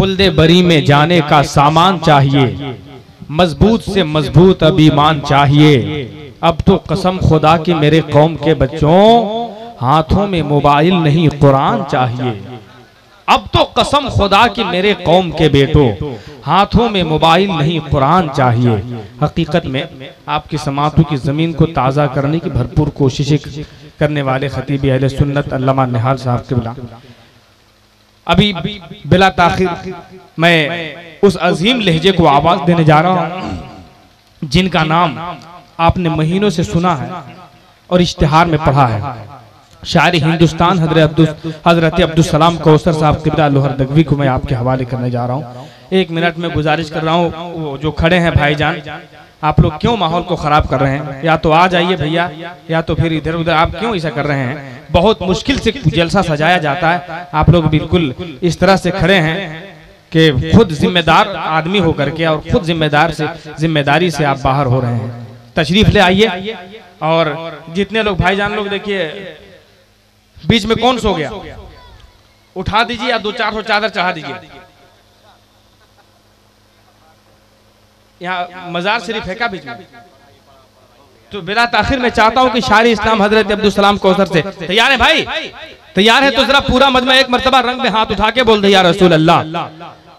खुल्दे बरी में जाने का सामान चाहिए, मजबूत से मजबूत अब ईमान चाहिए। अब तो कसम खुदा की मेरे कौम के बच्चों, हाथों में मोबाइल नहीं कुरान चाहिए। अब तो कसम खुदा की मेरे कौम के बेटों, हाथों में मोबाइल नहीं कुरान चाहिए। हकीकत में आपकी समातों की जमीन को ताज़ा करने की भरपूर कोशिशें करने वाले खतीब अहले सुन्नत अल्लामा निहाल साहब के बिला अभी बिला ताखिर मैं उस अजीम लहजे को आवाज देने जा रहा हूं जिनका नाम आपने महीनों से सुना है और इश्तिहार में पढ़ा है। शायर हिंदुस्तान हजरत अब्दुल सलाम कौसर साहब किबला लोहरदगवी को मैं आपके हवाले करने जा रहा हूँ। एक मिनट में गुजारिश कर रहा हूँ, जो खड़े हैं भाईजान, आप लोग क्यों माहौल को खराब कर रहे हैं? या तो आ जाइए भैया, या तो फिर इधर उधर आप क्यों ऐसा कर रहे हैं? बहुत मुश्किल से जलसा सजाया जाता है, आप लोग बिल्कुल इस तरह से खड़े हैं कि खुद जिम्मेदार आदमी होकर के और खुद जिम्मेदारी से आप बाहर हो रहे हैं। तशरीफ ले आइए। और जितने लोग भाईजान लोग देखिए, बीच में कौन सो गया? उठा दीजिए या 2-4 चादर चढ़ा दीजिए। यहाँ मजार शरीफ है क्या बीच में? तो बिला ताखिर में चाहता हूँ कि शायर इस्लाम हजरत अब्दुल सलाम कौसर से तैयार है भाई? तैयार है तो जरा पूरा मजमा एक मर्तबा रंग में हाथ उठा के बोल दे या रसूल अल्लाह,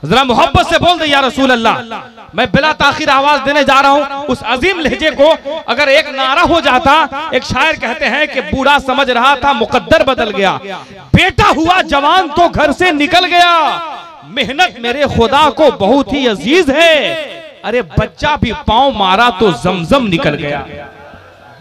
जरा मोहब्बत से बोल दे या रसूल अल्लाह। मैं बिला ताखिर आवाज देने जा रहा हूँ उस अजीम लहजे को। अगर एक नारा हो जाता, एक शायर कहते हैं कि बूढ़ा समझ रहा था मुकद्दर बदल गया, बेटा हुआ जवान तो घर से निकल गया, मेहनत मेरे खुदा को बहुत ही अजीज है, अरे बच्चा भी पांव मारा तो जमजम निकल गया,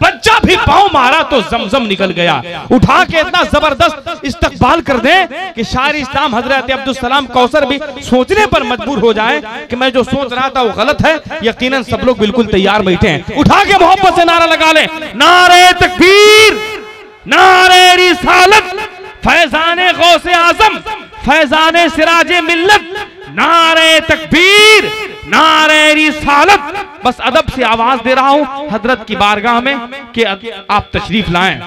बच्चा भी पांव मारा तो जमजम निकल गया। उठा के इतना जबरदस्त इस्तकबाल कर दें कि शायर इस्लाम हजरत अब्दुल सलाम कौसर भी सोचने पर मजबूर हो जाए कि मैं जो सोच रहा था वो गलत है। यकीनन सब लोग बिल्कुल तैयार बैठे हैं। उठा के मोहब्बत से नारा लगा ले, नारे तकबीर, नारे रिसालत, फैजाने गौसे आजम, फैजाने सिराजे मिल्लत, नारे तकबीर, नारे रिसालत। बस अदब से आवाज दे रहा हूं हजरत की बारगाह में कि आप तशरीफ लाएं।